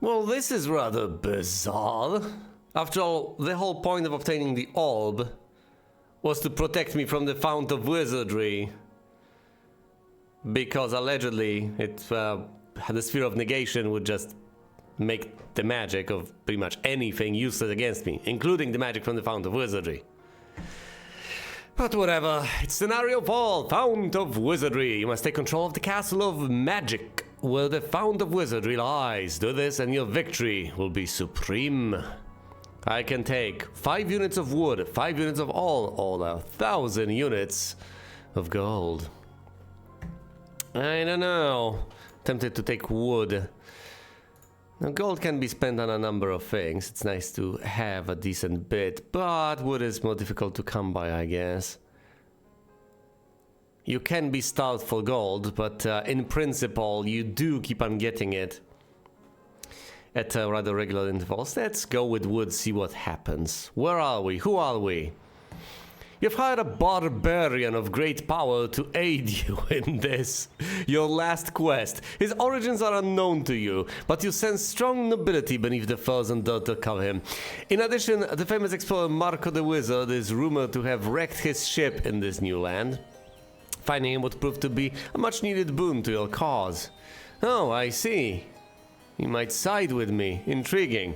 Well, this is rather bizarre. After all, the whole point of obtaining the orb was to protect me from the Fount of Wizardry. Because allegedly, the Sphere of Negation would just make the magic of pretty much anything useless against me, including the magic from the Fount of Wizardry. But whatever, it's scenario 4, Fount of Wizardry. You must take control of the Castle of Magic, where the Fount of Wizardry lies. Do this and your victory will be supreme. I can take 5 units of wood, 5 units of all 1,000 units of gold. I don't know. Tempted to take wood. Now, gold can be spent on a number of things. It's nice to have a decent bit, but wood is more difficult to come by, I guess. You can be starved for gold, but in principle, you do keep on getting it at rather regular intervals. Let's go with wood, see what happens. Where are we? Who are we? You've hired a barbarian of great power to aid you in this, your last quest. His origins are unknown to you, but you sense strong nobility beneath the furs and dirt that cover him. In addition, the famous explorer Marco the Wizard is rumored to have wrecked his ship in this new land. Finding him would prove to be a much-needed boon to your cause. Oh, I see. You might side with me. Intriguing.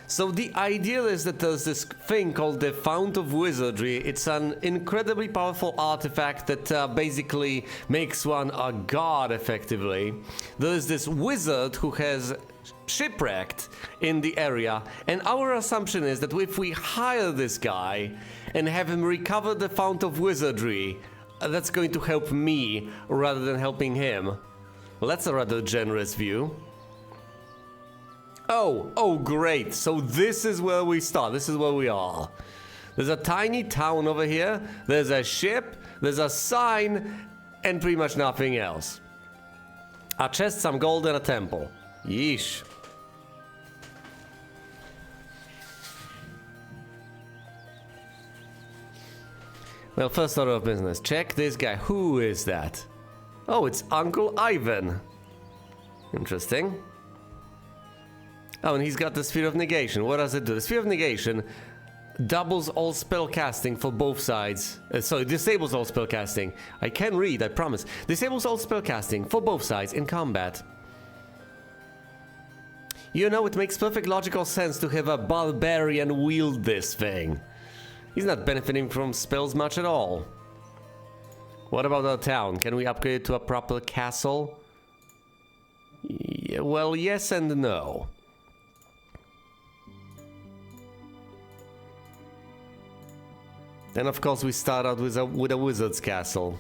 So the idea is that there's this thing called the Fount of Wizardry. It's an incredibly powerful artifact that basically makes one a god, effectively. There's this wizard who has shipwrecked in the area, and our assumption is that if we hire this guy and have him recover the Fount of Wizardry, that's going to help me rather than helping him. Well, that's a rather generous view. Oh, great. So this is where we start. This is where we are. There's a tiny town over here. There's a ship. There's a sign. And pretty much nothing else. A chest, some gold, and a temple. Yeesh. Well, first order of business. Check this guy. Who is that? Oh, it's Uncle Ivan. Interesting. Oh, and he's got the Sphere of Negation. What does it do? The Sphere of Negation doubles all spell casting for both sides. Sorry, disables all spell casting. I can read, I promise. Disables all spell casting for both sides in combat. You know, it makes perfect logical sense to have a barbarian wield this thing. He's not benefiting from spells much at all. What about our town? Can we upgrade it to a proper castle? Yeah, well, yes and no. And of course we start out with a wizard's castle.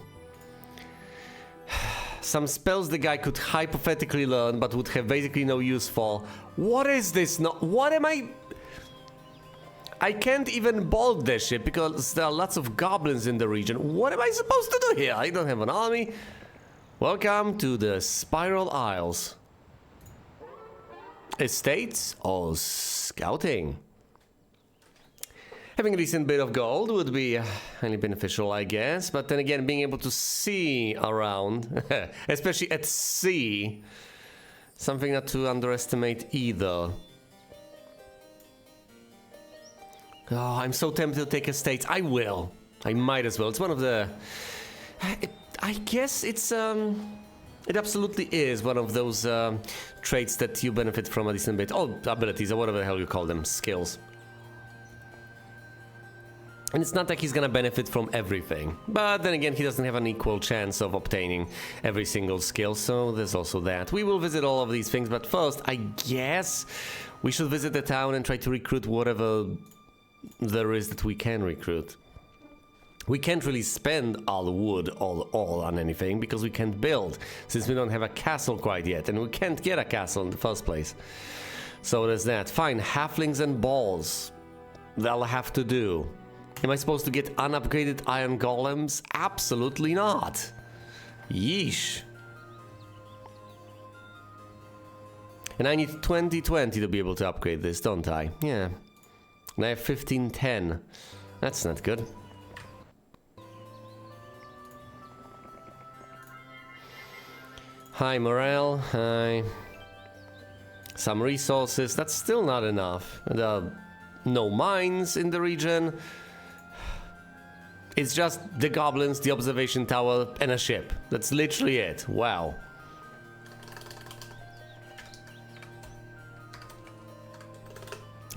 Some spells the guy could hypothetically learn, but would have basically no use for. What is this? No, what am I can't even board this ship because there are lots of goblins in the region. What am I supposed to do here? I don't have an army. Welcome to the Spiral Isles. Estates or scouting? Having a decent bit of gold would be highly beneficial, I guess. But then again, being able to see around, especially at sea, something not to underestimate either. Oh, I'm so tempted to take estates. I will. I might as well. It's one of the... I guess it's... It absolutely is one of those traits that you benefit from a decent bit. Oh, abilities or whatever the hell you call them. Skills. And it's not like he's gonna benefit from everything. But then again, he doesn't have an equal chance of obtaining every single skill, so there's also that. We will visit all of these things, but first, I guess we should visit the town and try to recruit whatever there is that we can recruit. We can't really spend all the wood all on anything because we can't build, since we don't have a castle quite yet, and we can't get a castle in the first place. So there's that. Fine, halflings and balls. They'll have to do. Am I supposed to get unupgraded iron golems? Absolutely not. Yeesh. And I need 2020 to be able to upgrade this, don't I? Yeah. And I have 1510. That's not good. Hi, morale. Hi. Some resources, that's still not enough. There are no mines in the region. It's just the goblins, the observation tower, and a ship. That's literally it. Wow.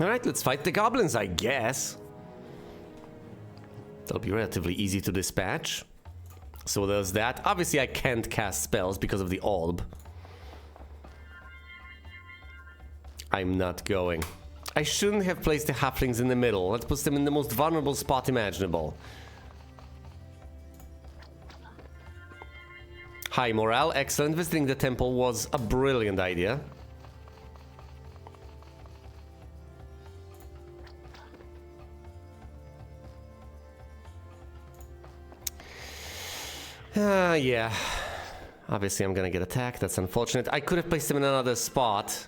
Alright, let's fight the goblins, I guess. That'll be relatively easy to dispatch. So there's that. Obviously I can't cast spells because of the orb. I'm not going. I shouldn't have placed the halflings in the middle. That puts them in the most vulnerable spot imaginable. High morale, excellent. Visiting the temple was a brilliant idea. Yeah. Obviously I'm gonna get attacked, that's unfortunate. I could have placed him in another spot.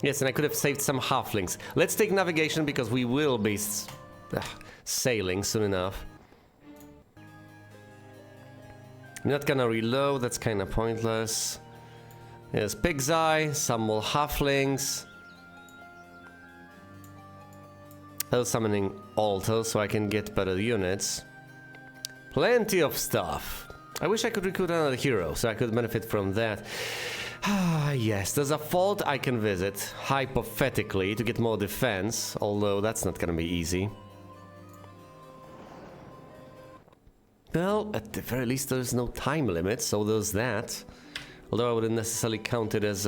Yes, and I could have saved some halflings. Let's take navigation because we will be sailing soon enough. I'm not gonna reload, that's kinda pointless. There's Pig's Eye, some more halflings. Hell summoning altar so I can get better units. Plenty of stuff. I wish I could recruit another hero so I could benefit from that. Ah, yes, there's a fort I can visit, hypothetically, to get more defense, although that's not gonna be easy. Well, at the very least there's no time limit, so there's that. Although I wouldn't necessarily count it as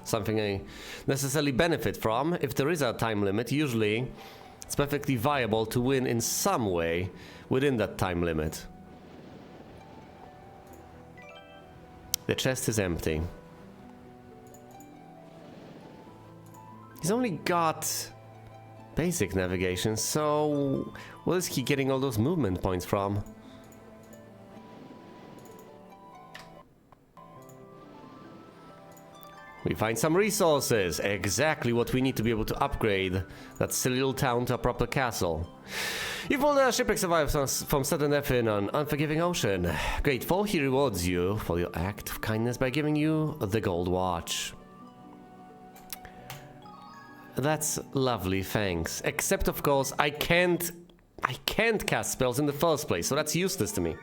something I necessarily benefit from. If there is a time limit, usually it's perfectly viable to win in some way within that time limit. The chest is empty. He's only got basic navigation, so where is he getting all those movement points from? We find some resources, exactly what we need to be able to upgrade that silly little town to a proper castle. You pulled a shipwreck survivor from sudden death in an unforgiving ocean. Grateful, he rewards you for your act of kindness by giving you the gold watch. That's lovely, thanks. Except, of course, I can't cast spells in the first place, so that's useless to me.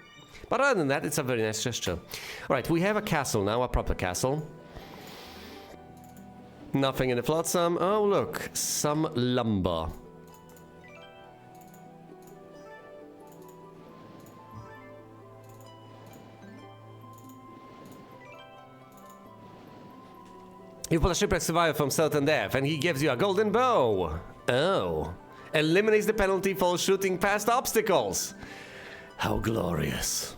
But other than that, it's a very nice gesture. Alright, we have a castle now, a proper castle. Nothing in the flotsam. Oh, look, some lumber. You pull a shipwreck survivor from certain death, and he gives you a golden bow. Oh. Eliminates the penalty for shooting past obstacles. How glorious.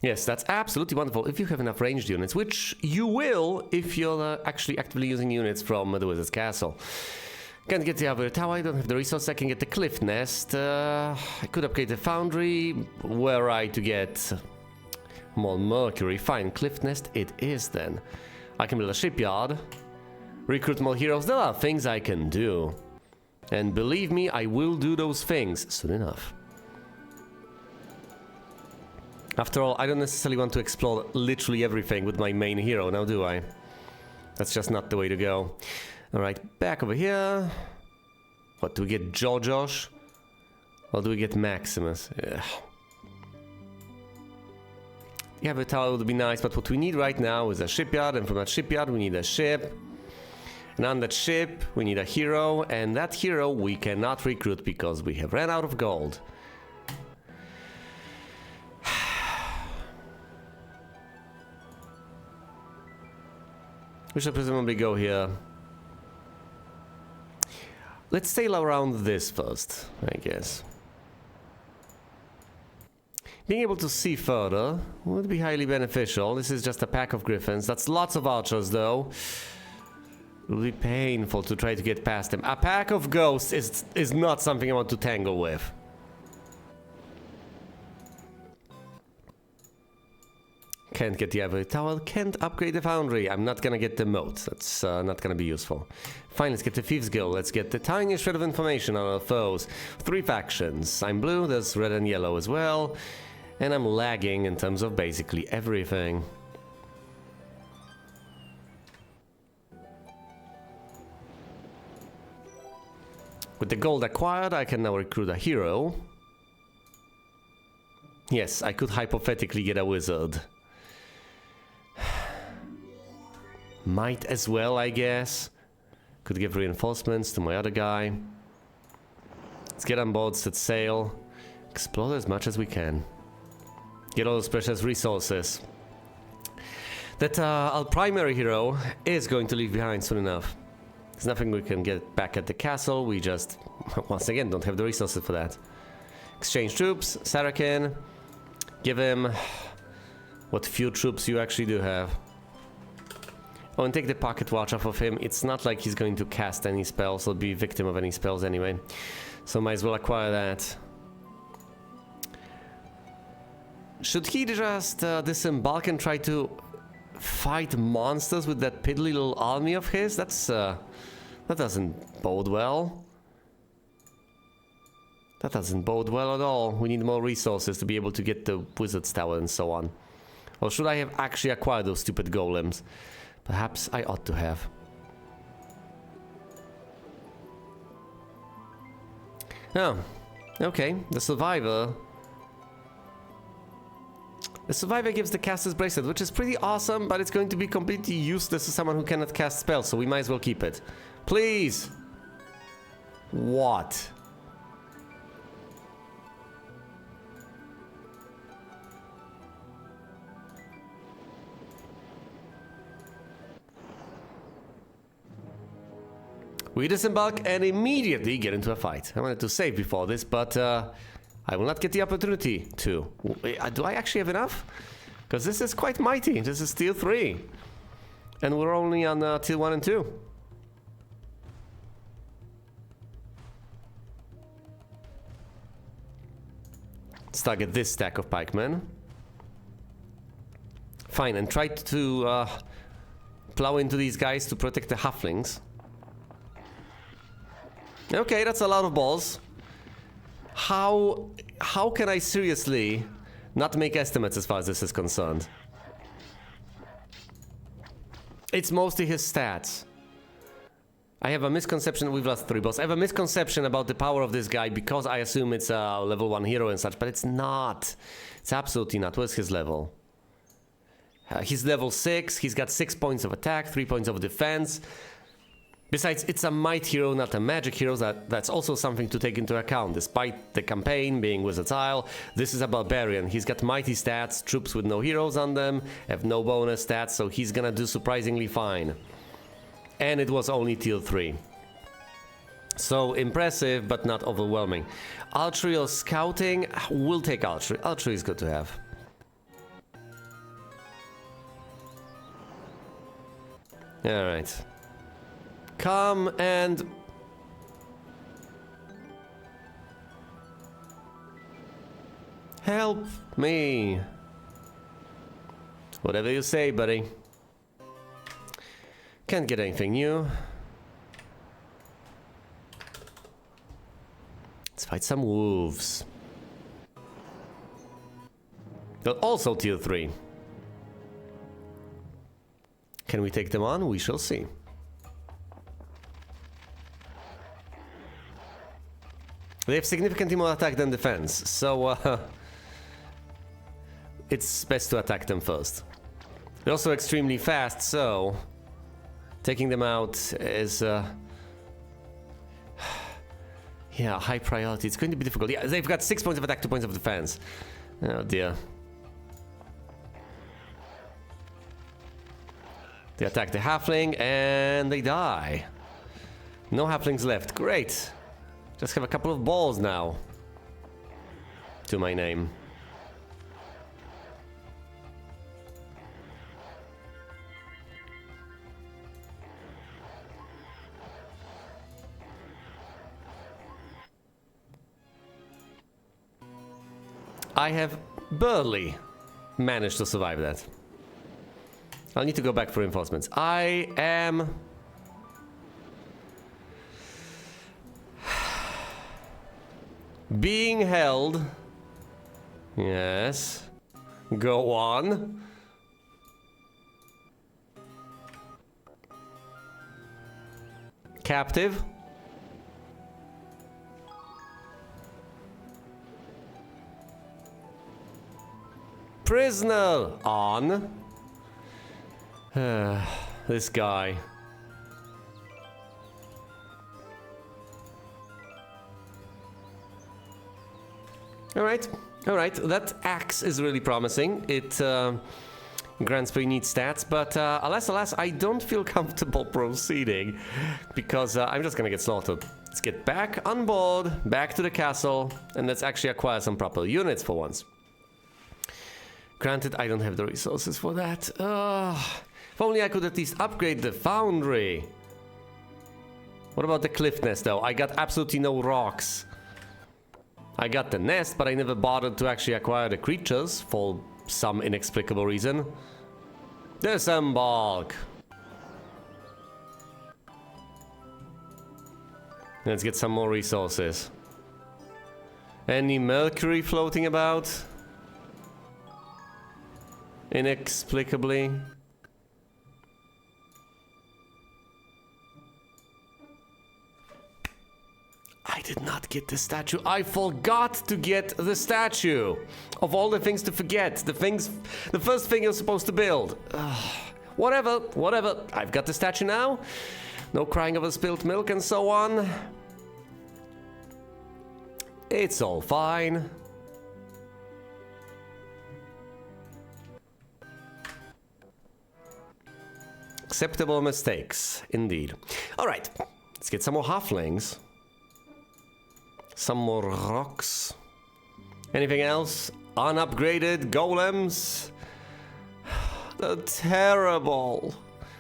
Yes, that's absolutely wonderful if you have enough ranged units, which you will if you're actually actively using units from the Wizard's Castle. Can't get the Ivory Tower, I don't have the resource, I can get the Cliff Nest. I could upgrade the Foundry, were I to get more Mercury. Fine, Cliff Nest it is then. I can build a shipyard, recruit more heroes, there are things I can do. And believe me, I will do those things soon enough. After all, I don't necessarily want to explore literally everything with my main hero, now do I? That's just not the way to go. Alright, back over here. What, do we get Josh? Or do we get Maximus? Ugh. Yeah, the tower would be nice, but what we need right now is a shipyard, and from that shipyard we need a ship. And on that ship we need a hero, and that hero we cannot recruit because we have ran out of gold. We should presumably go here. Let's sail around this first, I guess. Being able to see further would be highly beneficial. This is just a pack of griffins. That's lots of archers, though. It will be painful to try to get past them. A pack of ghosts is not something I want to tangle with. Can't get the Ivory Tower, can't upgrade the Foundry. I'm not gonna get the moat, that's not gonna be useful. Fine, let's get the Thieves Guild, let's get the tiny shred of information on our foes. 3 factions. I'm blue, there's red and yellow as well. And I'm lagging in terms of basically everything. With the gold acquired, I can now recruit a hero. Yes, I could hypothetically get a wizard. Might as well, I guess. Could give reinforcements to my other guy. Let's get on board, set sail. Explore as much as we can. Get all those precious resources that our primary hero is going to leave behind soon enough. There's nothing we can get back at the castle. We just, once again, don't have the resources for that. Exchange troops, Sarakin. Give him what few troops you actually do have. Oh, and take the pocket watch off of him. It's not like he's going to cast any spells or be victim of any spells anyway. So might as well acquire that. Should he just disembark and try to fight monsters with that piddly little army of his? That's that doesn't bode well. That doesn't bode well at all. We need more resources to be able to get the wizard's tower and so on. Or should I have actually acquired those stupid golems? Perhaps I ought to have. Oh, okay. The survivor gives the caster's bracelet, which is pretty awesome, but it's going to be completely useless to someone who cannot cast spells, so we might as well keep it. Please! What? We disembark and immediately get into a fight. I wanted to save before this, but I will not get the opportunity to. Do I actually have enough? Because this is quite mighty. This is tier 3. And we're only on tier 1 and 2. Let's target this stack of pikemen. Fine, and try to plow into these guys to protect the halflings. Okay, that's a lot of balls. How can I seriously not make estimates as far as this is concerned? It's mostly his stats. I have a misconception. We've lost 3 balls. I have a misconception about the power of this guy because I assume it's a level 1 hero and such, but it's not. It's absolutely not. What's his level? He's level 6. He's got 6 points of attack, 3 points of defense. Besides, it's a might hero, not a magic hero. That's also something to take into account. Despite the campaign being Wizard's Isle, this is a barbarian. He's got mighty stats, troops with no heroes on them, have no bonus stats, so he's gonna do surprisingly fine. And it was only tier 3. So impressive, but not overwhelming. Archery or scouting? We'll take archery. Archery is good to have. Alright. Come and... help me. Whatever you say, buddy. Can't get anything new. Let's fight some wolves. They're also tier 3. Can we take them on? We shall see. They have significantly more attack than defense, so it's best to attack them first. They're also extremely fast, so taking them out is yeah, high priority. It's going to be difficult. Yeah, they've got 6 points of attack, 2 points of defense. Oh dear. They attack the halfling and they die. No halflings left. Great. Just have a couple of balls now to my name. I have barely managed to survive that. I'll need to go back for reinforcements. I am... being held. Yes. Go on. Captive. prisoner on this guy. Alright, alright, that axe is really promising. It grants pretty neat stats, but alas, I don't feel comfortable proceeding because I'm just gonna get slaughtered. Let's get back on board, back to the castle, and let's actually acquire some proper units for once. Granted, I don't have the resources for that. If only I could at least upgrade the foundry. What about the cliff nest though? I got absolutely no rocks. I got the nest, but I never bothered to actually acquire the creatures for some inexplicable reason. Disembark! Let's get some more resources. Any mercury floating about? Inexplicably. I did not get the statue. I forgot to get the statue. Of all the things to forget, the first thing you're supposed to build. Whatever. I've got the statue now. No crying over spilt milk and so on. It's all fine. Acceptable mistakes, indeed. All right, let's get some more halflings. Some more rocks. Anything else? Unupgraded golems? They're terrible.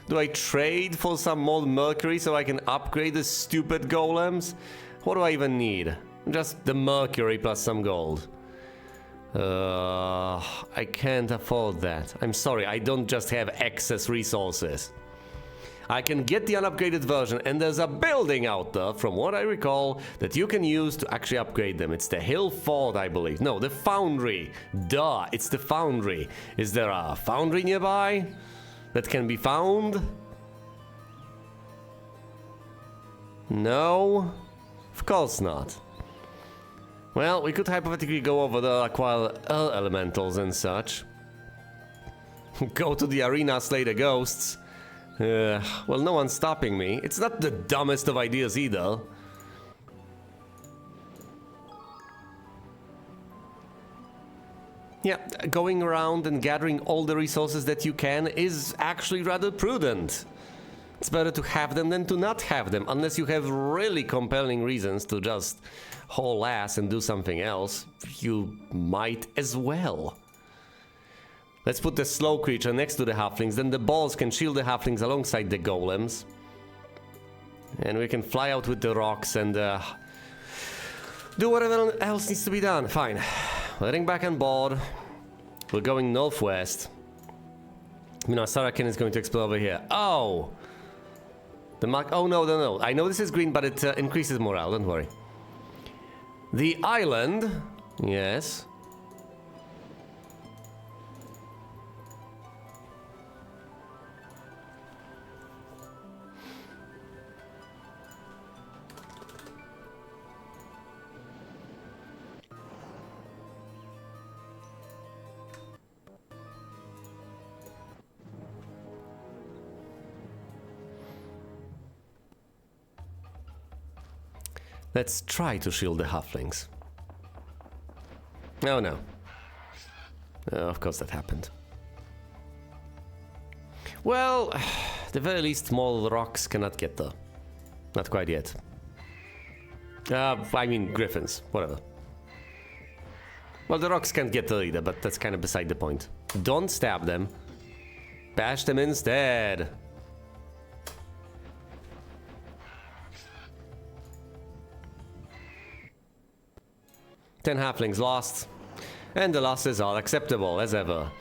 Do I trade for some more mercury so I can upgrade the stupid golems? What do I even need? Just the mercury plus some gold. I can't afford that. I'm sorry, I don't just have excess resources. I can get the unupgraded version, and there's a building out there, from what I recall, that you can use to actually upgrade them. It's the Hill Fort, I believe. No, the Foundry. Duh, it's the Foundry. Is there a foundry nearby that can be found? No? Of course not. Well, we could hypothetically go over the acquire elementals and such. Go to the arena, slay the ghosts. Well, no one's stopping me. It's not the dumbest of ideas either. Yeah, going around and gathering all the resources that you can is actually rather prudent. It's better to have them than to not have them, unless you have really compelling reasons to just haul ass and do something else. You might as well. Let's put the slow creature next to the halflings, then the balls can shield the halflings alongside the golems. And we can fly out with the rocks and do whatever else needs to be done. Fine. Heading back on board. We're going northwest. You know, Sarakin is going to explore over here. Oh! The mark. Oh, no. I know this is green, but it increases morale, don't worry. The island. Yes. Let's try to shield the halflings. Oh no. Of course that happened. Well, at the very least, small rocks cannot get there. Not quite yet. I mean, griffins, whatever. Well, the rocks can't get there either, but that's kind of beside the point. Don't stab them. Bash them instead. Ten halflings lost, and the losses are acceptable as ever.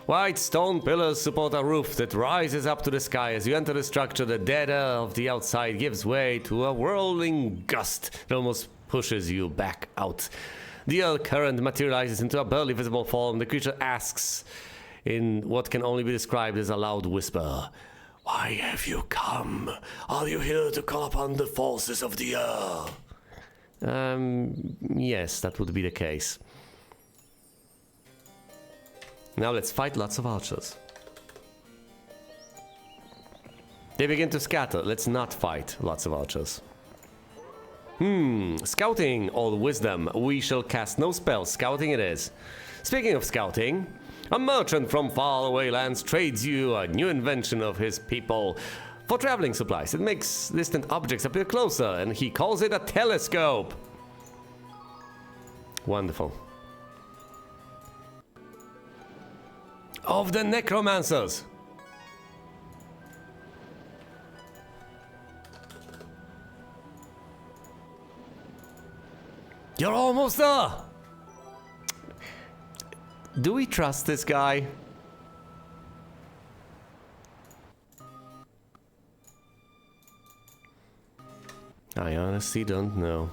White stone pillars support a roof that rises up to the sky. As you enter the structure, the dead air of the outside gives way to a whirling gust that almost pushes you back out. The air current materializes into a barely visible form. The creature asks, in what can only be described as a loud whisper, "Why have you come? Are you here to call upon the forces of the air?" Yes, that would be the case. Now let's fight lots of archers. They begin to scatter. Let's not fight lots of archers. Scouting, all wisdom. We shall cast no spells. Scouting it is. Speaking of scouting, a merchant from faraway lands trades you a new invention of his people for traveling supplies. It makes distant objects appear closer, and he calls it a telescope. Wonderful. Of the necromancers. You're almost there! Do we trust this guy? I honestly don't know.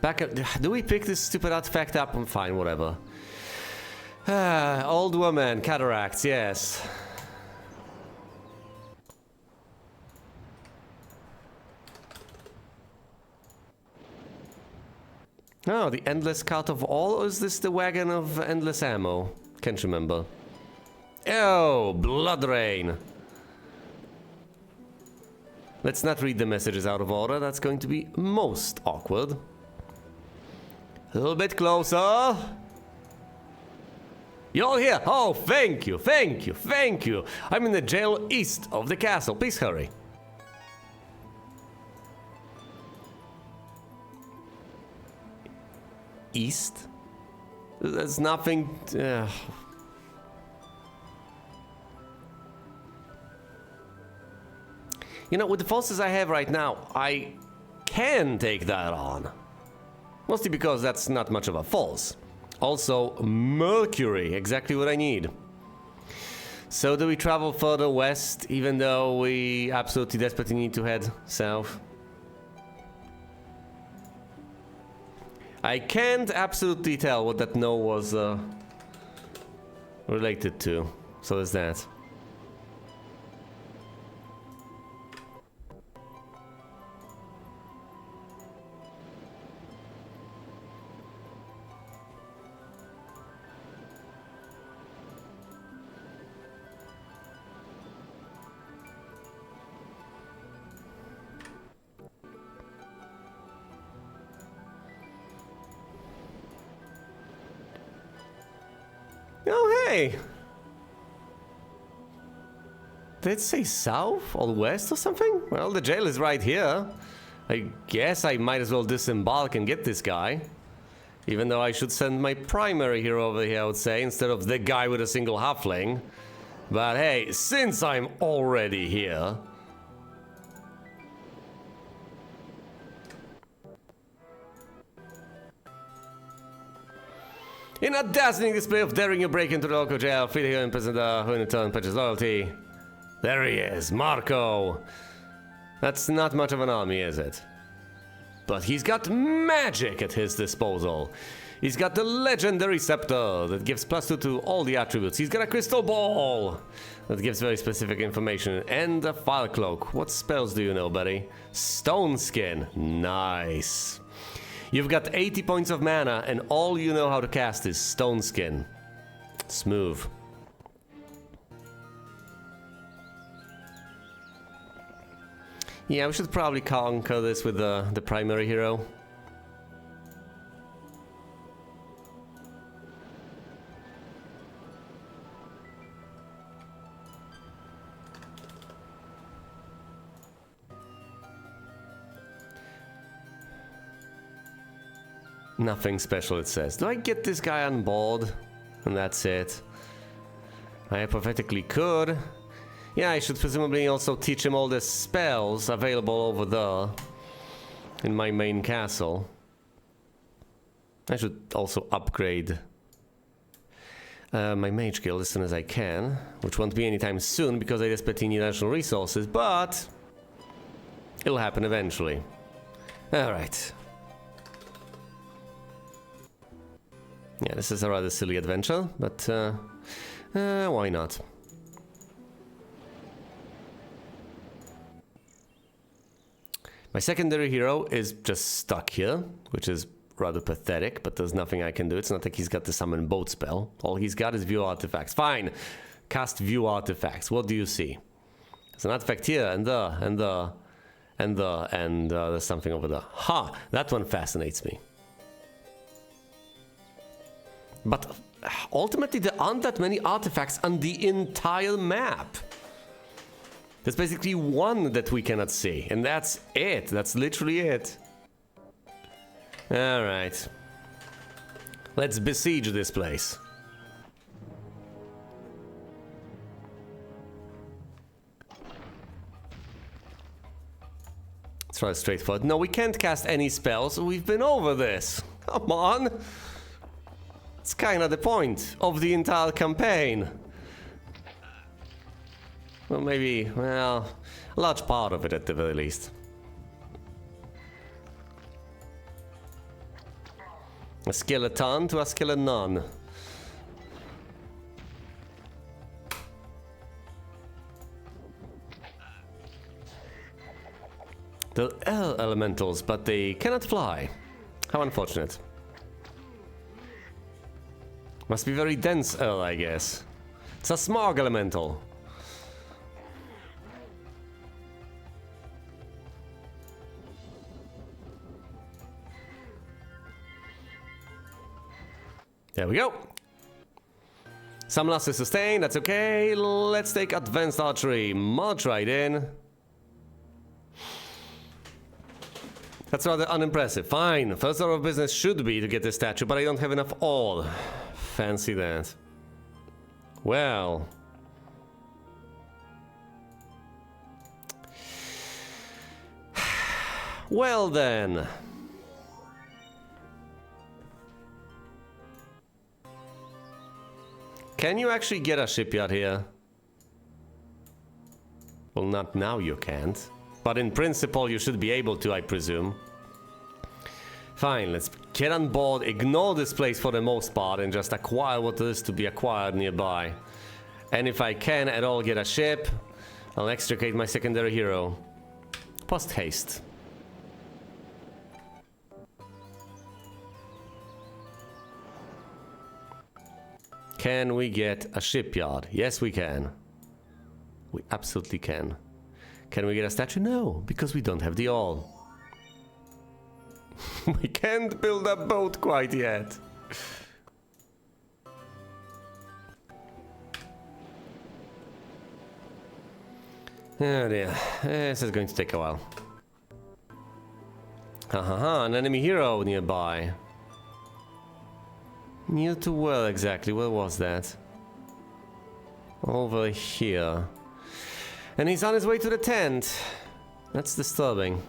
Back up. Do we pick this stupid artifact up? I'm fine, whatever. Old woman, cataracts, yes. Oh, the endless cart of all, or is this the wagon of endless ammo? Can't remember. Oh, blood rain. Let's not read the messages out of order, that's going to be most awkward. A little bit closer. You're all here. Oh, thank you, thank you, thank you. I'm in the jail east of the castle. Please hurry. East? There's nothing... You know, with the forces I have right now, I can take that on. Mostly because that's not much of a force. Also, Mercury, exactly what I need. So do we travel further west, even though we absolutely desperately need to head south? I can't absolutely tell what that no was related to, so there's that. Oh, hey! Did it say south or west or something? Well, the jail is right here. I guess I might as well disembark and get this guy. Even though I should send my primary hero over here, I would say, instead of the guy with a single halfling. But hey, since I'm already here... In a dazzling display of daring, you break into the local jail, free the hero and prisoner who in turn purchase loyalty. There he is, Marco. That's not much of an army, is it? But he's got magic at his disposal. He's got the legendary scepter that gives +2 to all the attributes. He's got a crystal ball that gives very specific information. And a fire cloak. What spells do you know, buddy? Stone skin. Nice. You've got 80 points of mana, and all you know how to cast is Stone Skin. Smooth. Yeah, we should probably conquer this with the primary hero. Nothing special, it says. Do I get this guy on board? And that's it. I hypothetically could. Yeah, I should presumably also teach him all the spells available over there in my main castle. I should also upgrade my mage guild as soon as I can, which won't be anytime soon because I desperately need additional resources, but it'll happen eventually. Alright. Yeah, this is a rather silly adventure, but why not? My secondary hero is just stuck here, which is rather pathetic, but there's nothing I can do. It's not like he's got the summon boat spell. All he's got is view artifacts. Fine. Cast view artifacts. What do you see? There's an artifact here, and there's something over there. Ha! That one fascinates me. But ultimately, there aren't that many artifacts on the entire map. There's basically one that we cannot see, and that's it. That's literally it. Alright. Let's besiege this place. Let's try straightforward. No, we can't cast any spells. We've been over this. Come on. It's kind of the point of the entire campaign. Well, maybe, well, a large part of it at the very least. A skeleton to a skeleton. They're air elementals, but they cannot fly. How unfortunate. Must be very dense air, I guess. It's a smog elemental. There we go. Some losses sustained, that's okay. Let's take advanced archery. March right in. That's rather unimpressive. Fine. First order of business should be to get this statue, but I don't have enough all. Fancy that. Well. Well then. Can you actually get a shipyard here? Well, not now you can't. But in principle you should be able to, I presume. Fine, let's get on board, ignore this place for the most part, and just acquire what there is to be acquired nearby. And if I can at all get a ship, I'll extricate my secondary hero. Post haste. Can we get a shipyard? Yes, we can. We absolutely can. Can we get a statue? No, because we don't have the all. We can't build a boat quite yet. Oh dear, this is going to take a while. An enemy hero nearby. Near to where exactly? Where was that? Over here. And he's on his way to the tent. That's disturbing.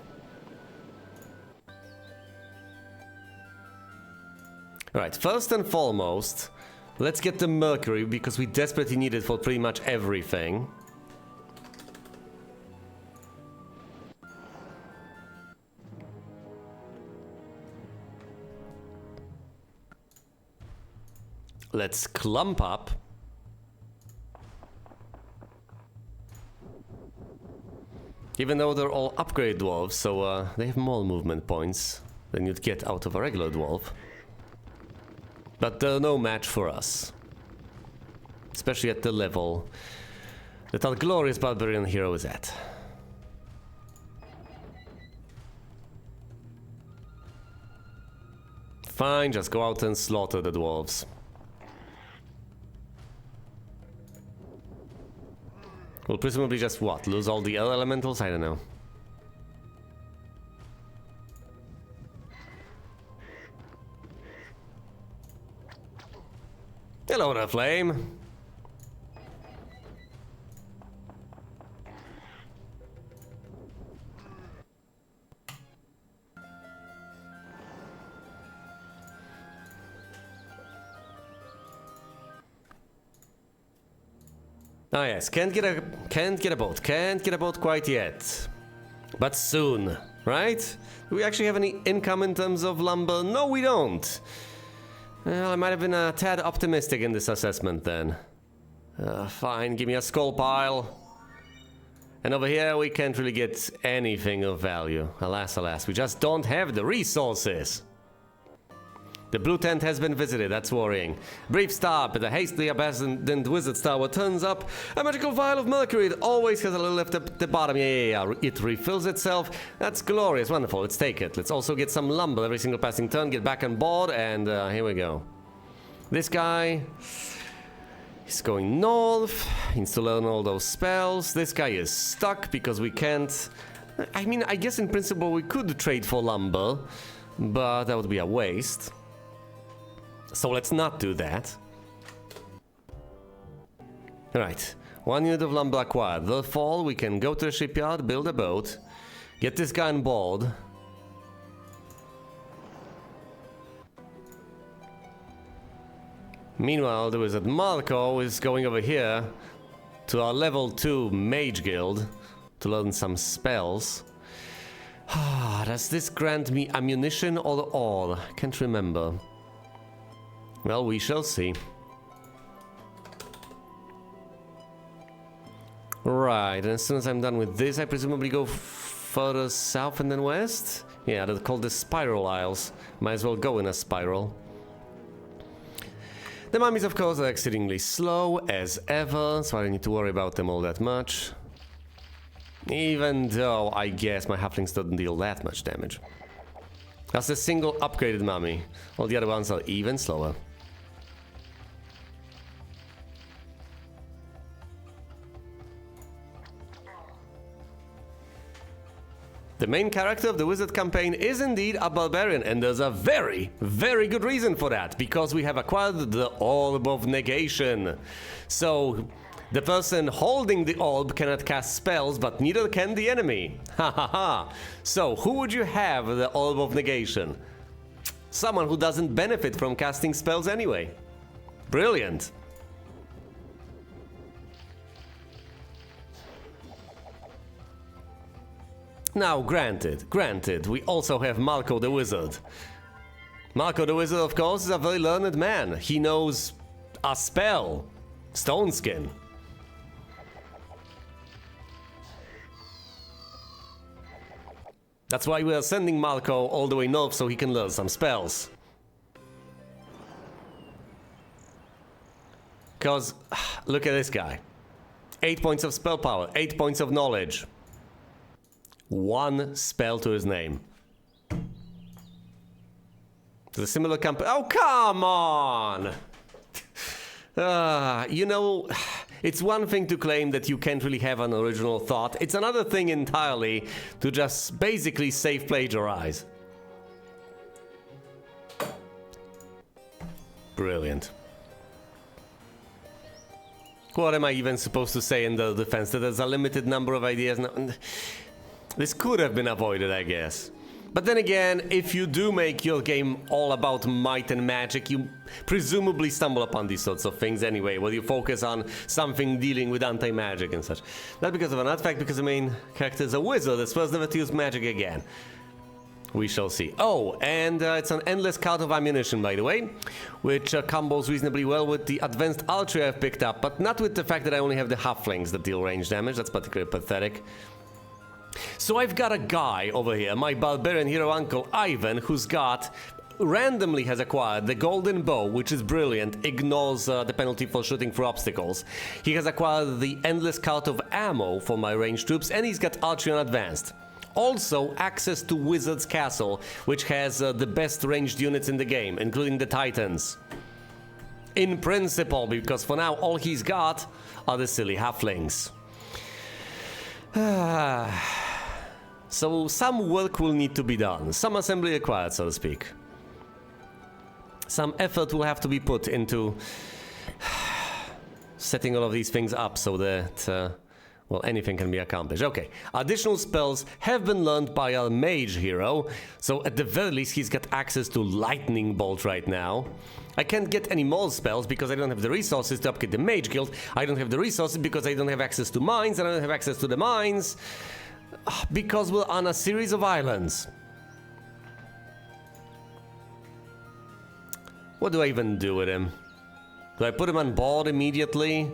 Alright, first and foremost, let's get the Mercury because we desperately need it for pretty much everything. Let's clump up. Even though they're all upgrade dwarves, so they have more movement points than you'd get out of a regular dwarf. But they're no match for us. Especially at the level that our glorious barbarian hero is at. Fine, just go out and slaughter the dwarves. We'll presumably just, what, lose all the other elementals? I don't know. Hello there, Flame. Ah yes, can't get a boat quite yet. But soon, right? Do we actually have any income in terms of lumber? No, we don't. Well, I might have been a tad optimistic in this assessment then. Fine, give me a skull pile. And over here we can't really get anything of value. Alas, alas, we just don't have the resources. The blue tent has been visited, that's worrying. Brief stop, the hastily abandoned wizard's tower turns up. A magical vial of mercury, it always has a little left at the bottom. Yeah. It refills itself. That's glorious, wonderful, let's take it. Let's also get some lumber every single passing turn, get back on board, and here we go. This guy is going north, needs to learn all those spells. This guy is stuck because we can't... I mean, I guess in principle we could trade for lumber, but that would be a waste. So let's not do that. Alright, 1 unit of lumber acquired. The fall, we can go to the shipyard, build a boat, get this guy on board. Meanwhile, the wizard Marco is going over here to our level 2 mage guild to learn some spells. Does this grant me ammunition or all? Can't remember. Well, we shall see. Right, and as soon as I'm done with this, I presumably go further south and then west? Yeah, they're called the Spiral Isles. Might as well go in a spiral. The mummies, of course, are exceedingly slow, as ever, so I don't need to worry about them all that much. Even though, I guess, my halflings don't deal that much damage. That's a single upgraded mummy. All the other ones are even slower. The main character of the Wizard campaign is indeed a barbarian, and there's a very, very good reason for that, because we have acquired the Orb of Negation. So, the person holding the orb cannot cast spells, but neither can the enemy. Ha ha ha! So, who would you have the Orb of Negation? Someone who doesn't benefit from casting spells anyway. Brilliant! Now, granted, we also have Marco the Wizard. Marco the Wizard, of course, is a very learned man. He knows a spell. Stone Skin. That's why we are sending Marco all the way north so he can learn some spells. Because, look at this guy. 8 points of spell power, 8 points of knowledge. 1 spell to his name. There's a similar company. Oh, come on! You know, it's one thing to claim that you can't really have an original thought. It's another thing entirely to just basically safe plagiarize. Brilliant. What am I even supposed to say in the defense? That there's a limited number of ideas now. This could have been avoided, I guess. But then again, if you do make your game all about might and magic, you presumably stumble upon these sorts of things anyway, where you focus on something dealing with anti-magic and such. Not because of an artifact, because the main character is a wizard that swears never to use magic again. We shall see. Oh, and it's an endless cart of ammunition, by the way, which combos reasonably well with the advanced archery I've picked up, but not with the fact that I only have the halflings that deal range damage. That's particularly pathetic. So I've got a guy over here, my barbarian hero uncle Ivan, who's randomly has acquired the golden bow, which is brilliant, ignores the penalty for shooting through obstacles. He has acquired the endless cart of ammo for my ranged troops, and he's got archery on advanced. Also, access to Wizard's Castle, which has the best ranged units in the game, including the Titans. In principle, because for now all he's got are the silly halflings. So some work will need to be done, some assembly required, so to speak. Some effort will have to be put into setting all of these things up so that, well, anything can be accomplished. Okay, additional spells have been learned by our mage hero, so at the very least he's got access to Lightning Bolt right now. I can't get any more spells because I don't have the resources to upgrade the mage guild. I don't have the resources because I don't have access to mines, and I don't have access to the mines because we're on a series of islands. What do I even do with him? Do I put him on board immediately?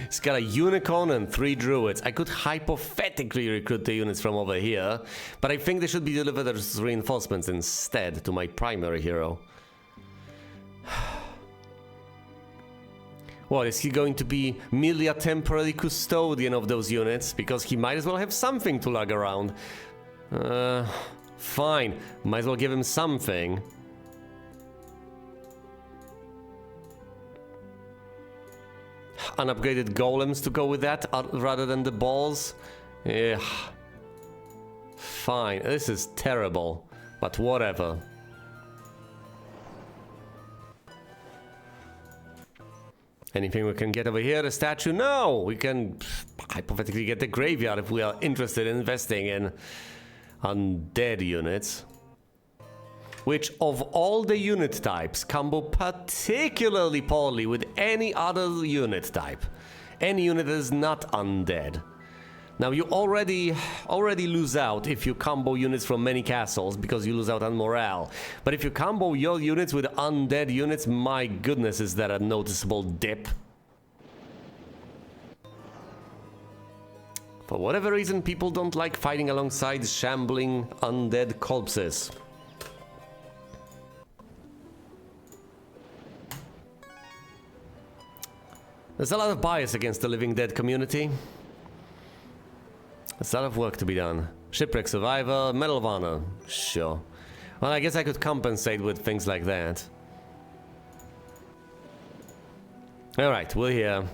He's got a unicorn and 3 druids. I could hypothetically recruit the units from over here, but I think they should be delivered as reinforcements instead to my primary hero. What, is he going to be merely a temporary custodian of those units? Because he might as well have something to lug around. Fine. Might as well give him something. Unupgraded golems to go with that rather than the balls? Yeah. Fine. This is terrible. But whatever. Anything we can get over here? The statue? No! We can hypothetically get the graveyard if we are interested in investing in undead units. Which, of all the unit types, combo particularly poorly with any other unit type. Any unit that is not undead. Now, you already lose out if you combo units from many castles, because you lose out on morale. But if you combo your units with undead units, my goodness, is that a noticeable dip. For whatever reason, people don't like fighting alongside shambling undead corpses. There's a lot of bias against the Living Dead community. There's a lot of work to be done. Shipwreck Survivor, Medal of Honor. Sure. Well, I guess I could compensate with things like that. Alright, we're here.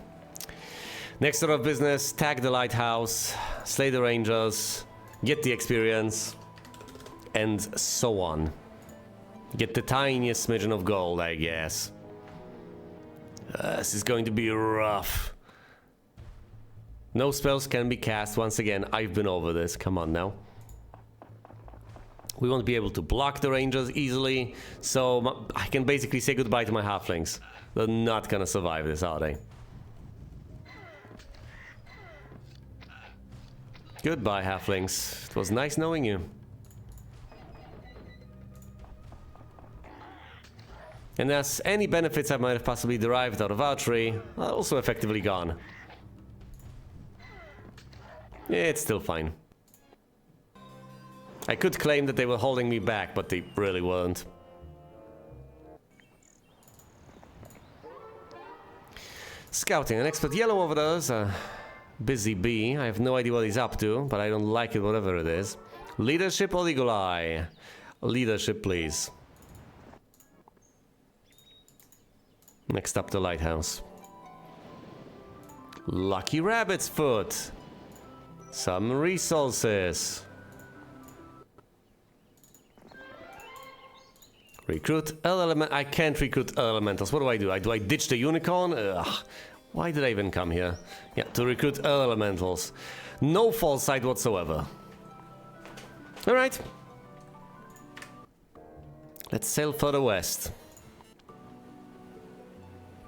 Next order of business, tag the lighthouse, slay the rangers, get the experience, and so on. Get the tiniest smidgen of gold, I guess. This is going to be rough. No spells can be cast. Once again, I've been over this. Come on now. We won't be able to block the rangers easily, so I can basically say goodbye to my halflings. They're not gonna survive this, are they? Goodbye, halflings. It was nice knowing you. And thus, any benefits I might have possibly derived out of archery are also effectively gone. It's still fine. I could claim that they were holding me back, but they really weren't. Scouting, an expert yellow over there is a busy bee. I have no idea what he's up to, but I don't like it, whatever it is. Leadership or Eagle Eye? Leadership, please. Next up, the lighthouse. Lucky Rabbit's Foot. Some resources. Recruit element. I can't recruit elementals. What do? Do I ditch the unicorn? Ugh. Why did I even come here? Yeah, to recruit elementals. No foresight whatsoever. Alright. Let's sail further west.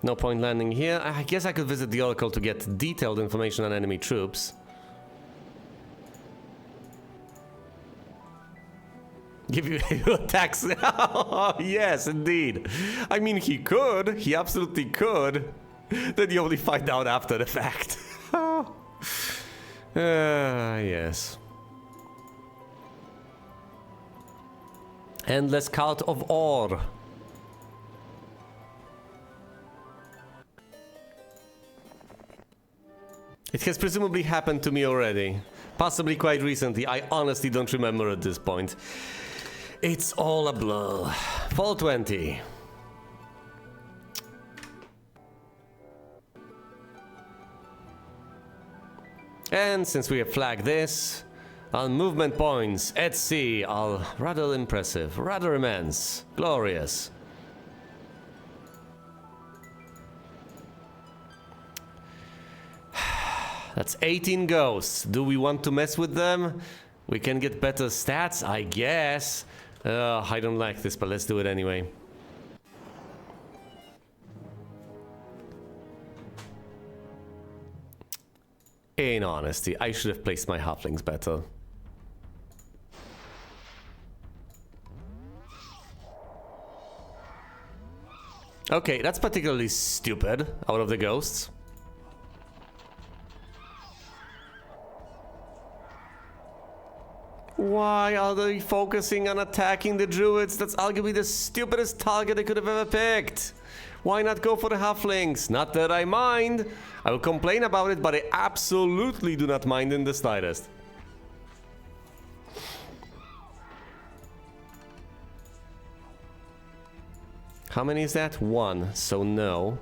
No point landing here. I guess I could visit the Oracle to get detailed information on enemy troops. Give you attacks. Yes, indeed. I mean, he could. He absolutely could. Then you only find out after the fact. Yes. Endless cart of ore. It has presumably happened to me already. Possibly quite recently. I honestly don't remember at this point. It's all a blur. Fall 20. And since we have flagged this, our movement points at sea are rather impressive, rather immense, glorious. That's 18 ghosts. Do we want to mess with them? We can get better stats, I guess. I don't like this, but let's do it anyway. In honesty, I should have placed my halflings better. Okay, that's particularly stupid out of the ghosts. Why are they focusing on attacking the druids? That's arguably the stupidest target they could have ever picked. Why not go for the halflings? Not that I mind. I will complain about it, but I absolutely do not mind in the slightest. How many is that? 1, so no.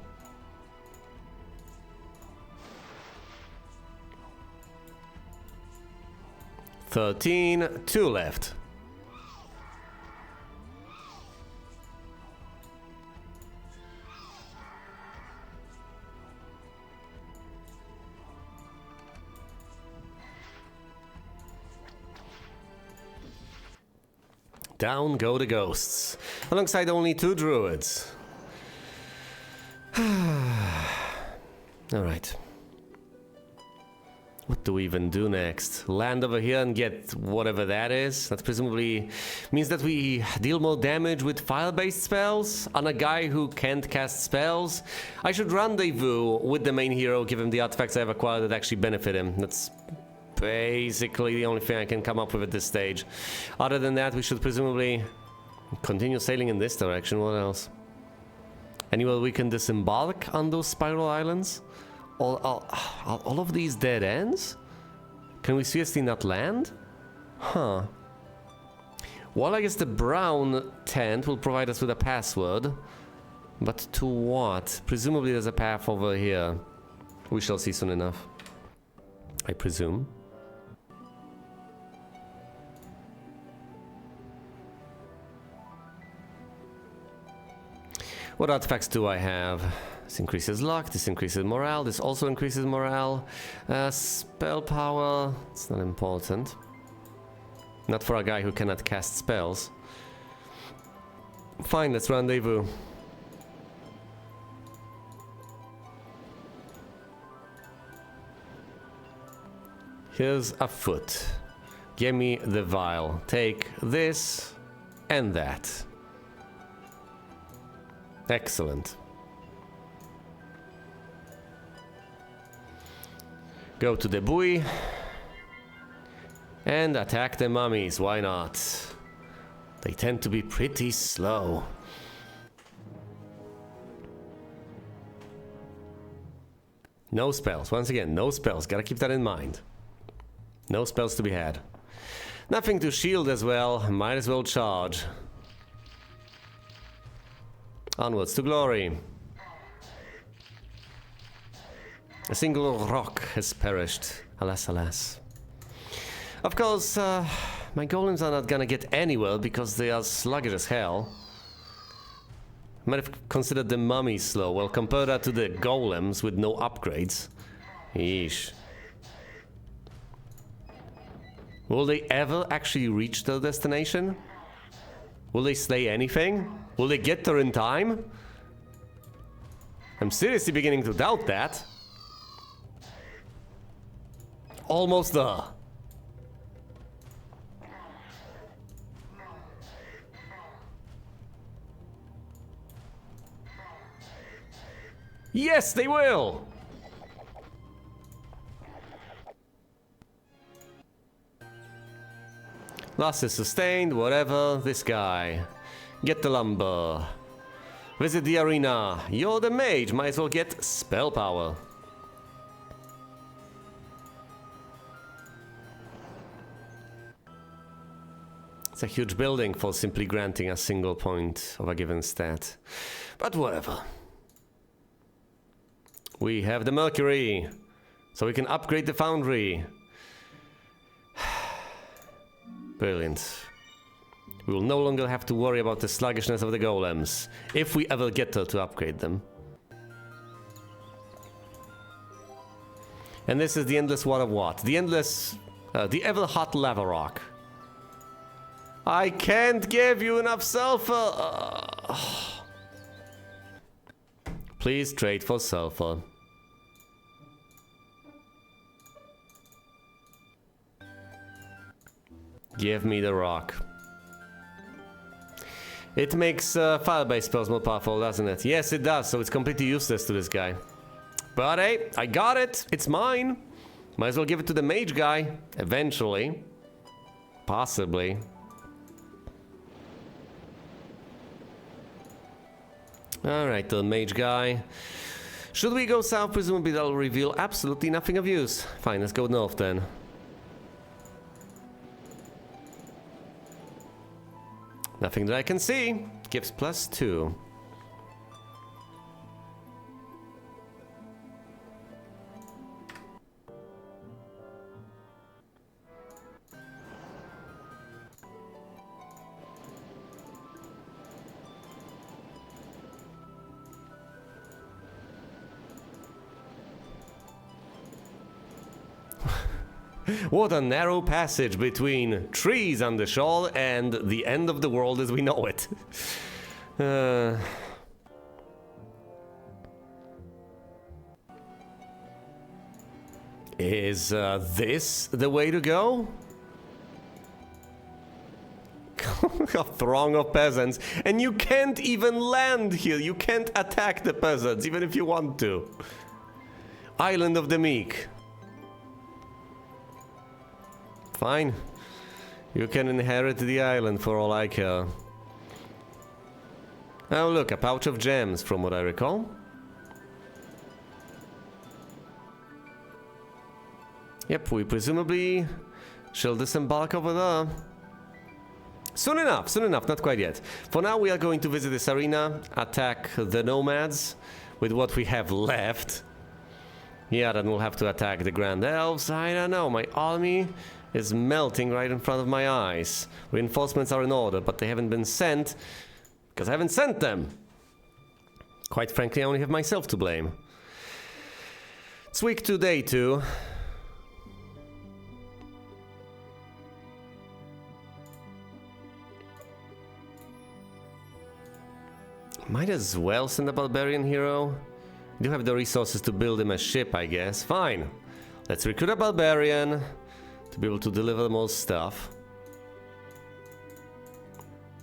13, 2 left. Down go the ghosts, alongside only 2 druids. Alright. What do we even do next? Land over here and get whatever that is? That presumably means that we deal more damage with fire-based spells on a guy who can't cast spells. I should rendezvous with the main hero, give him the artifacts I have acquired that actually benefit him. That's basically the only thing I can come up with at this stage. Other than that, we should presumably continue sailing in this direction. What else? Anywhere we can disembark on those spiral islands? All of these dead ends? Can we seriously not land? Huh. Well, I guess the brown tent will provide us with a password. But to what? Presumably there's a path over here. We shall see soon enough. I presume. What artifacts do I have? This increases luck, this increases morale, this also increases morale. Spell power, it's not important. Not for a guy who cannot cast spells. Fine, let's rendezvous. Here's a foot. Give me the vial. Take this and that. Excellent. Go to the buoy and attack the mummies. Why not? They tend to be pretty slow. No spells. Once again, no spells. Gotta keep that in mind. No spells to be had. Nothing to shield as well. Might as well charge. Onwards to glory. A single rock has perished. Alas, alas. Of course, my golems are not gonna get anywhere because they are sluggish as hell. Might have considered the mummies slow. Well, compare that to the golems with no upgrades. Yeesh. Will they ever actually reach their destination? Will they slay anything? Will they get there in time? I'm seriously beginning to doubt that. Almost there. Yes, they will! Loss is sustained, whatever. This guy. Get the lumber. Visit the arena. You're the mage, might as well get spell power. It's a huge building for simply granting a single point of a given stat. But whatever. We have the Mercury, so we can upgrade the foundry. Brilliant. We will no longer have to worry about the sluggishness of the golems, if we ever get there to upgrade them. And this is the endless what of what? The endless... the ever-hot lava rock. I can't give you enough sulfur! Please trade for sulfur. Give me the rock. It makes fire-based spells more powerful, doesn't it? Yes, it does, so it's completely useless to this guy. But hey, I got it! It's mine! Might as well give it to the mage guy, eventually. Possibly. Alright, the mage guy. Should we go south? Presumably that'll reveal absolutely nothing of use. Fine, let's go north then. Nothing that I can see. Gives +2. What a narrow passage between trees on the shore and the end of the world as we know it. Is this the way to go? A throng of peasants, and you can't even land here. You can't attack the peasants, even if you want to. Island of the Meek. Fine. You can inherit the island for all I care. Oh look, a pouch of gems from what I recall. Yep, we presumably shall disembark over there. Soon enough, not quite yet. For now we are going to visit this arena, attack the nomads with what we have left. Yeah, then we'll have to attack the Grand Elves. I don't know, my army is melting right in front of my eyes. Reinforcements are in order, but they haven't been sent because I haven't sent them. Quite frankly, I only have myself to blame. It's week 2, day 2. Might as well send a barbarian hero. I do have the resources to build him a ship, I guess. Fine. Let's recruit a barbarian to be able to deliver more stuff.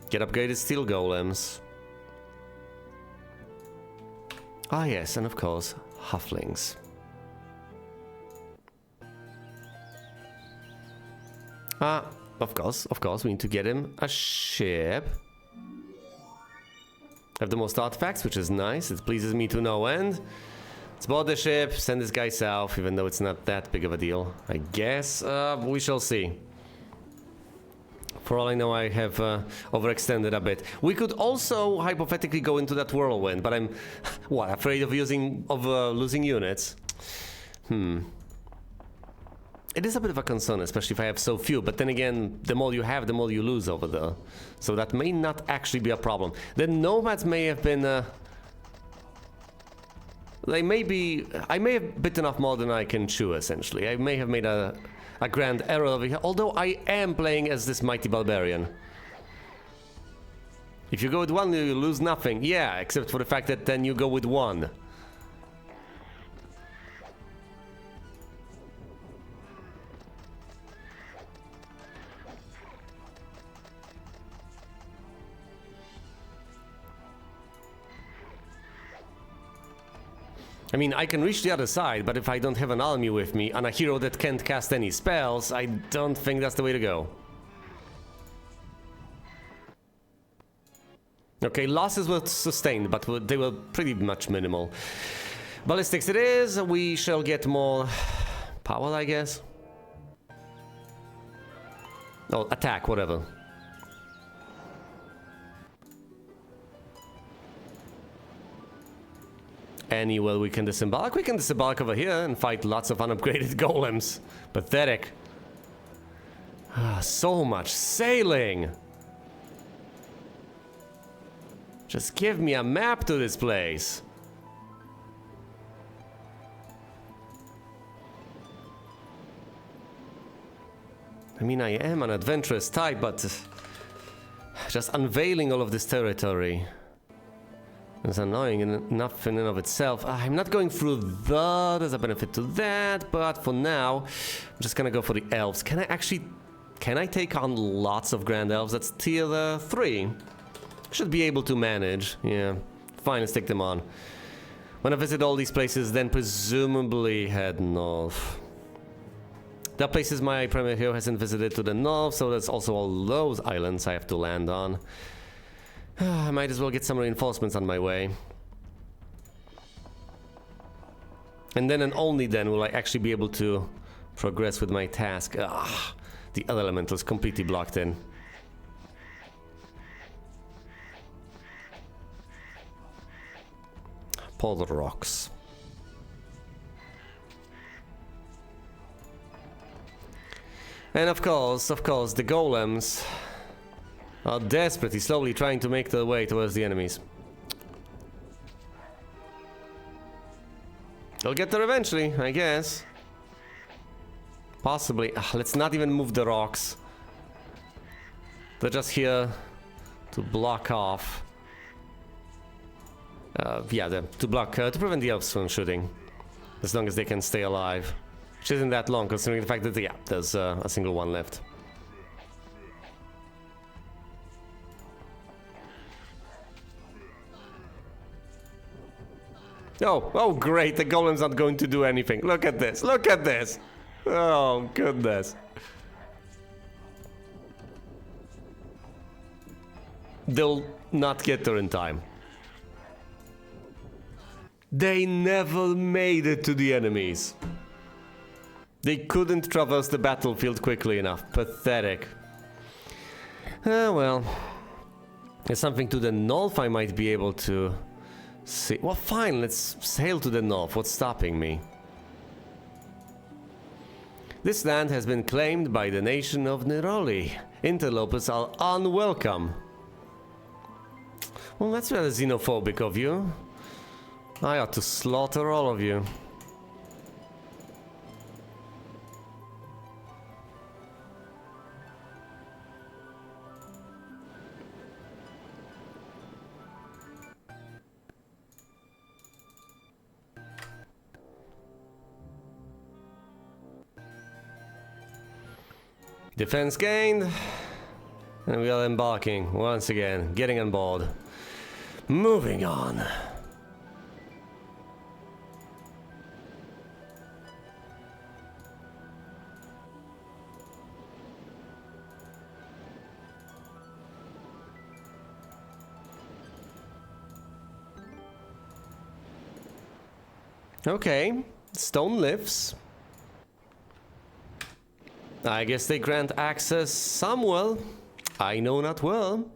Get upgraded steel golems. Ah yes, and of course, halflings. Ah, of course, we need to get him a ship. Have the most artifacts, which is nice. It pleases me to no end. Let's board the ship, send this guy south, even though it's not that big of a deal, I guess. We shall see. For all I know, I have overextended a bit. We could also hypothetically go into that whirlwind, but I'm what, afraid of losing units. It is a bit of a concern, especially if I have so few, but then again, the more you have, the more you lose over there. So that may not actually be a problem. The nomads may have been I may have bitten off more than I can chew, essentially. I may have made a grand error over here, although I am playing as this mighty barbarian. If you go with one, you lose nothing. Yeah, except for the fact that then you go with one. I mean, I can reach the other side, but if I don't have an army with me and a hero that can't cast any spells, I don't think that's the way to go. Okay, losses were sustained, but they were pretty much minimal. Ballistics it is, we shall get more power, I guess. Oh, attack, whatever. Anywhere we can disembark? We can disembark over here and fight lots of unupgraded golems. Pathetic. So much sailing! Just give me a map to this place. I mean, I am an adventurous type, but just unveiling all of this territory is annoying enough in and of itself. I'm not going through there's a benefit to that, but for now, I'm just gonna go for the elves. Can I take on lots of grand elves? That's tier 3. Should be able to manage, yeah. Fine, let's take them on. When I visit all these places, then presumably head north. That places my primary hero hasn't visited to the north, so that's also all those islands I have to land on. I might as well get some reinforcements on my way. And then and only then will I actually be able to progress with my task. Ah, the other elemental is completely blocked in. Polar rocks. And of course, the golems are desperately, slowly trying to make their way towards the enemies. They'll get there eventually, I guess. Possibly. Let's not even move the rocks. They're just here to block off. To prevent the elves from shooting. As long as they can stay alive. Which isn't that long, considering the fact that, yeah, there's a single one left. Oh, great, the golem's not going to do anything. Look at this, look at this! Oh, goodness. They'll not get there in time. They never made it to the enemies. They couldn't traverse the battlefield quickly enough. Pathetic. Well. There's something to the north I might be able to see. Well, fine, let's sail to the north. What's stopping me? This land has been claimed by the nation of Neroli. Interlopers are unwelcome. Well, that's rather xenophobic of you. I ought to slaughter all of you. Defense gained, and we are embarking once again, getting on board. Moving on. Okay, stone lifts. I guess they grant access somewhere. I know not well.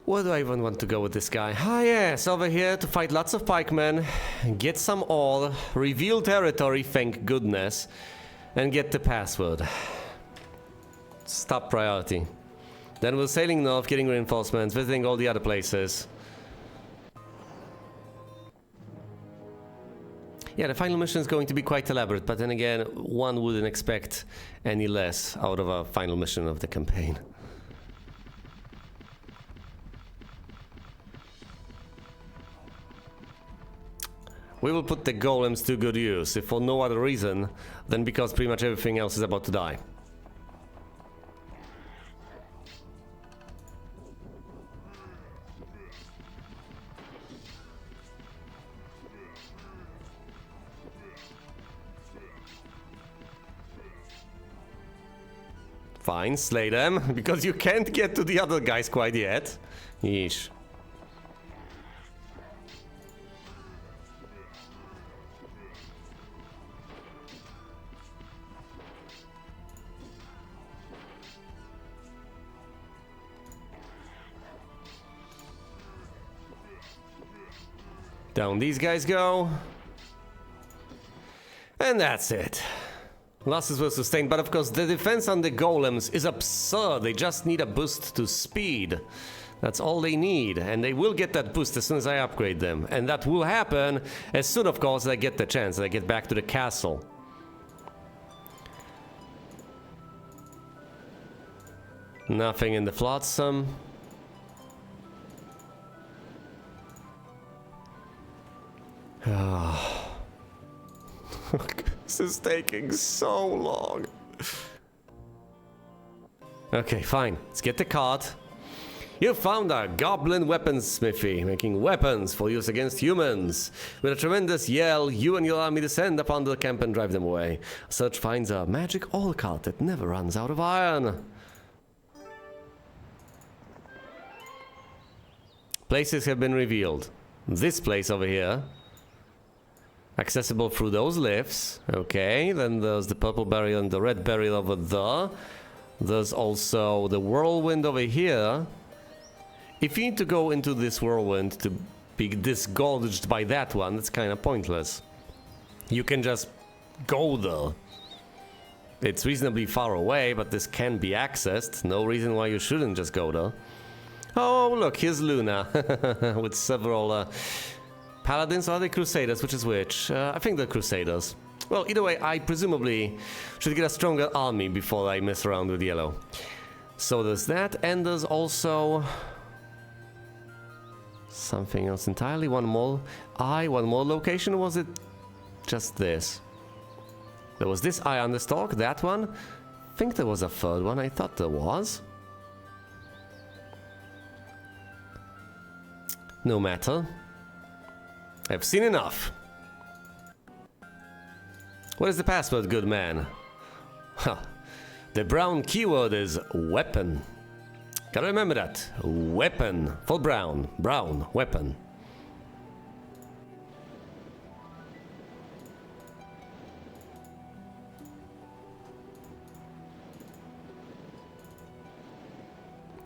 Where do I even want to go with this guy? Ah yes, over here to fight lots of pikemen, get some ore, reveal territory, thank goodness, and get the password. It's top priority. Then we're sailing north, getting reinforcements, visiting all the other places. Yeah, the final mission is going to be quite elaborate, but then again, one wouldn't expect any less out of a final mission of the campaign. We will put the golems to good use, if for no other reason than because pretty much everything else is about to die. Fine, slay them, because you can't get to the other guys quite yet. Yeesh. Down these guys go. And that's it. Losses were sustained, but of course the defense on the golems is absurd. They just need a boost to speed. That's all they need, and they will get that boost as soon as I upgrade them. And that will happen as soon, of course, as I get the chance, as I get back to the castle. Nothing in the flotsam. This is taking so long. Okay, fine. Let's get the cart. You found a goblin weaponsmithy, making weapons for use against humans. With a tremendous yell, you and your army descend upon the camp and drive them away. Search finds a magic ore cart that never runs out of iron. Places have been revealed. This place over here, accessible through those lifts. Okay, then there's the purple barrier and the red barrier over there. There's also the whirlwind over here. If you need to go into this whirlwind to be disgorged by that one, that's kind of pointless. You can just go there. It's reasonably far away, but this can be accessed. No reason why you shouldn't just go there. Oh, look, here's Luna with several paladins. Or are they crusaders? Which is which? I think they're crusaders. Well, either way, I presumably should get a stronger army before I mess around with yellow. So there's that, and there's also something else entirely. One more location, or was it just this? There was this eye on the stalk, that one. I think there was a third one, I thought there was. No matter. I've seen enough. What is the password, good man? Huh. The brown keyword is weapon. Gotta remember that. Weapon. For brown. Brown. Weapon.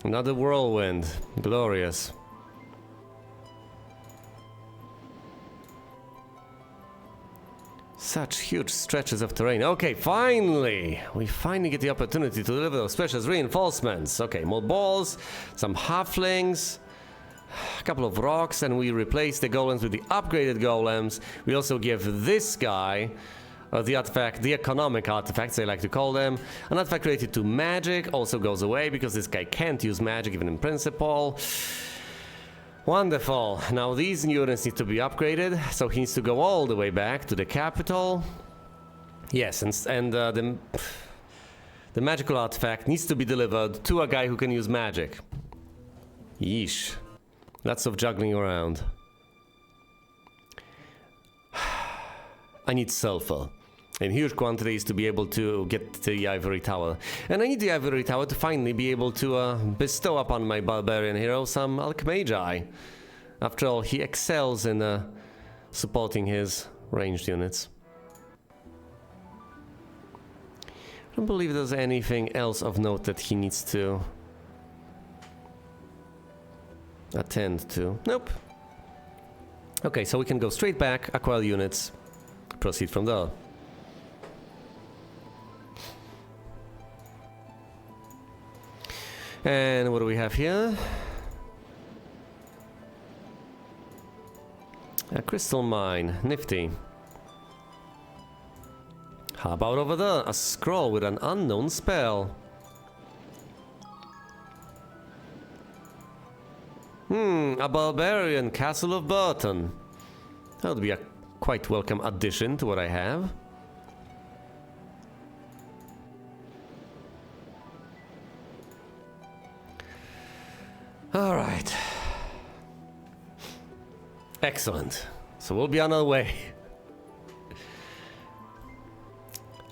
Another whirlwind. Glorious. Such huge stretches of terrain. Okay, finally! We finally get the opportunity to deliver those precious reinforcements. Okay, more balls, some halflings, a couple of rocks, and we replace the golems with the upgraded golems. We also give this guy the artifact, the economic artifacts, they like to call them. An artifact related to magic also goes away because this guy can't use magic even in principle. Wonderful. Now these units need to be upgraded, so he needs to go all the way back to the capital. Yes, and the magical artifact needs to be delivered to a guy who can use magic. Yeesh. Lots of juggling around. I need sulfur in huge quantities to be able to get the ivory tower. And I need the ivory tower to finally be able to bestow upon my barbarian hero some alchemagi. After all, he excels in supporting his ranged units. I don't believe there's anything else of note that he needs to attend to. Nope. Okay, so we can go straight back, acquire units, proceed from there. And what do we have here? A crystal mine, nifty. How about over there? A scroll with an unknown spell. A barbarian, Castle of Burton. That would be a quite welcome addition to what I have. All right. Excellent. So we'll be on our way.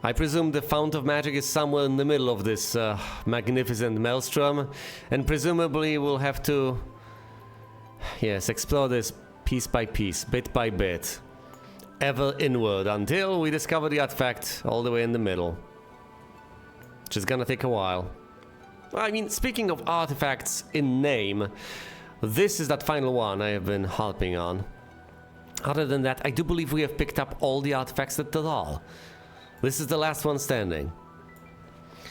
I presume the Fount of Magic is somewhere in the middle of this magnificent maelstrom, and presumably we'll have to, yes, explore this piece by piece, bit by bit, ever inward until we discover the artifact all the way in the middle, which is gonna take a while. I mean, speaking of artifacts in name, this is that final one I have been harping on. Other than that, I do believe we have picked up all the artifacts that there are. This is the last one standing.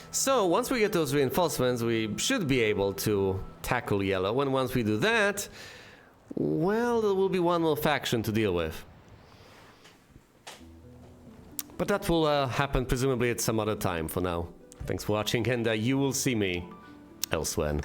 So, once we get those reinforcements, we should be able to tackle yellow, and once we do that, well, there will be one more faction to deal with. But that will happen presumably at some other time for now. Thanks for watching, and you will see me elsewhere.